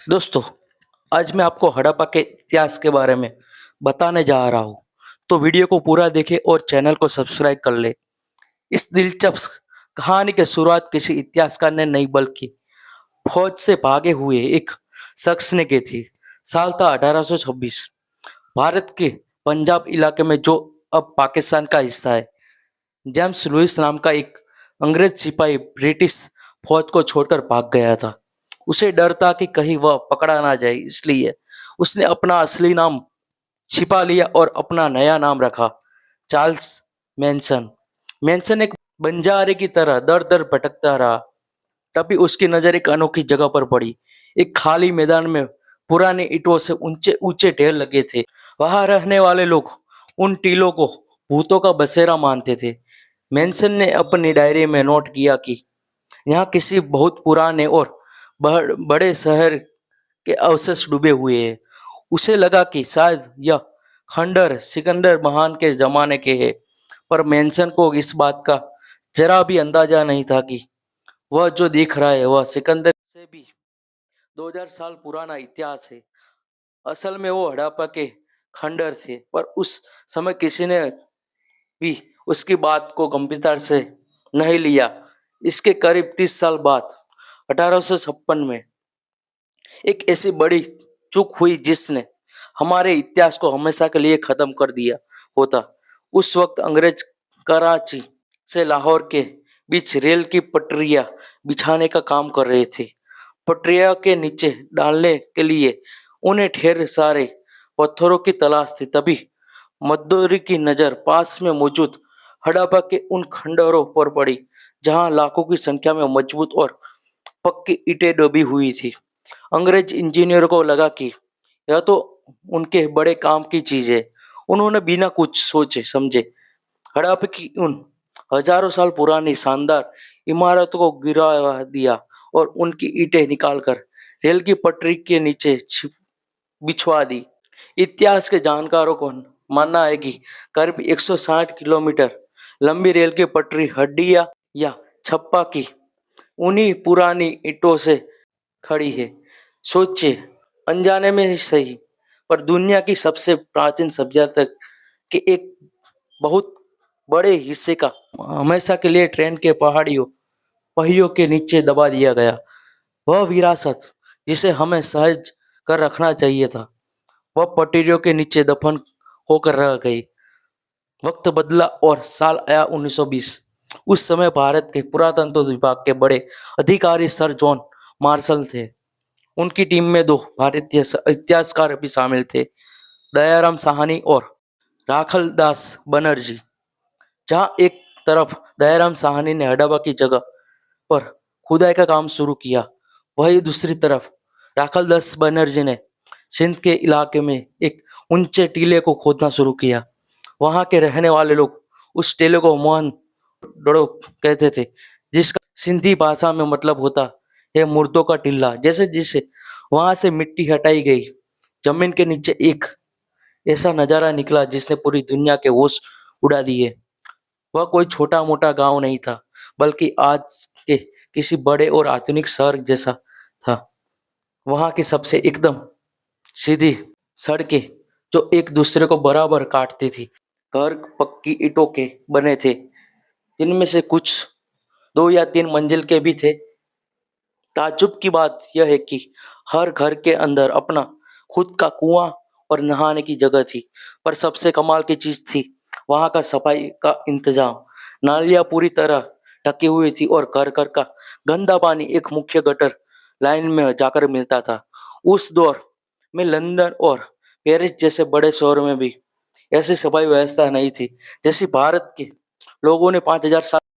दोस्तों, आज मैं आपको हड़प्पा के इतिहास के बारे में बताने जा रहा हूँ। तो वीडियो को पूरा देखें और चैनल को सब्सक्राइब कर ले। इस दिलचस्प कहानी की शुरुआत किसी इतिहासकार ने नहीं बल्कि फौज से भागे हुए एक शख्स ने की थी। साल था 1826। भारत के पंजाब इलाके में जो अब पाकिस्तान का हिस्सा है। जेम्स लुइस नाम का एक अंग्रेज सिपाही ब्रिटिश फौज को छोड़कर भाग गया था। उसे डर था कि कहीं वह पकड़ा ना जाए, इसलिए उसने अपना असली नाम छिपा लिया और अपना नया नाम रखा, चार्ल्स मैनसन। मैनसन एक बंजारे की तरह दर दर भटकता रहा। तभी उसकी नजर एक अनोखी जगह पर पड़ी। एक खाली मैदान में पुराने ईंटों से ऊंचे ऊंचे ढेर लगे थे। वहां रहने वाले लोग उन टीलों को भूतों का बसेरा मानते थे। मैनसन ने अपनी डायरी में नोट किया कि यहाँ किसी बहुत पुराने और बड़े शहर के अवशेष डूबे हुए हैं। उसे लगा कि शायद यह खंडर सिकंदर महान के जमाने के हैं, पर मैनसन को इस बात का जरा भी अंदाजा नहीं था कि वह जो दिख रहा है वह सिकंदर से भी 2000 साल पुराना इतिहास है। असल में वो हड़प्पा के खंडर थे, पर उस समय किसी ने भी उसकी बात को गंभीरता से नहीं लिया। इसके करीब 30 साल बाद 1856 में एक ऐसी बड़ी चूक हुई जिसने हमारे इतिहास को हमेशा के लिए खत्म कर दिया होता। उस वक्त अंग्रेज कराची से लाहौर के बीच रेल की पटरियां बिछाने का काम कर रहे थे। पटरियां के नीचे डालने के लिए उन्हें ढेर सारे पत्थरों की तलाश थी। तभी मजदूरी की नजर पास में मौजूद हड़प्पा के उन खंडरों पर पड़ी, जहां लाखों की संख्या में मजबूत और पक्की ईंटें दबी हुई थी। अंग्रेज इंजीनियर को लगा कि यह तो उनके बड़े काम की चीज है। उन्होंने बिना कुछ सोचे समझे हड़प्पा की उन हजारों साल पुरानी शानदार इमारतों को गिरा दिया और उनकी ईंटें निकालकर रेल की पटरी के नीचे बिछवा दी। इतिहास के जानकारों को मानना है कि करीब 160 किलोमीटर लंबी रेल की पटरी हड्डियां या छप्पा की उन्हीं पुरानी ईंटों से खड़ी है। सोचिए, अनजाने में ही सही, पर दुनिया की सबसे प्राचीन सभ्यता के एक बहुत बड़े हिस्से का हमेशा के लिए ट्रेन के पहाड़ियों पहियों के नीचे दबा दिया गया। वह विरासत जिसे हमें सहज कर रखना चाहिए था, वह पटरियों के नीचे दफन होकर रह गई। वक्त बदला और साल आया 1920। उस समय भारत के पुरातत्व विभाग के बड़े अधिकारी सर जॉन मार्शल थे। उनकी टीम में दो भारतीय इतिहासकार भी शामिल थे, दयाराम साहनी और राखलदास बनर्जी। जहां एक तरफ दयाराम साहनी ने हड़प्पा की जगह पर खुदाई का काम शुरू किया, वहीं दूसरी तरफ राखलदास बनर्जी ने सिंध के इलाके में एक ऊंचे टीले को खोदना शुरू किया। वहां के रहने वाले लोग उस टीले को मोहन डोड़ो कहते थे, जिसका सिंधी भाषा में मतलब होता है मुर्दों का टीला। जैसे जैसे वहां से मिट्टी हटाई गई, जमीन के नीचे एक ऐसा नजारा निकला जिसने पूरी दुनिया के होश उड़ा दिए। वह कोई छोटा मोटा गांव नहीं था, बल्कि आज के किसी बड़े और आधुनिक शहर जैसा था। वहां की सबसे एकदम सीधी सड़कें जो एक दूसरे को बराबर काटती थी। घर पक्की ईंटों के बने थे, जिनमें से कुछ 2 या 3 मंजिल के भी थे। ताज्जुब की बात यह है कि हर घर के अंदर अपना खुद का कुआं और नहाने की जगह थी। पर सबसे कमाल की चीज थी वहां का सफाई का इंतजाम। नालियां पूरी तरह ढकी हुई थी और घर घर का गंदा पानी एक मुख्य गटर लाइन में जाकर मिलता था। उस दौर में लंदन और पेरिस जैसे बड़े शहरों में भी ऐसी सफाई व्यवस्था नहीं थी जैसी भारत के लोगों ने 5000 साल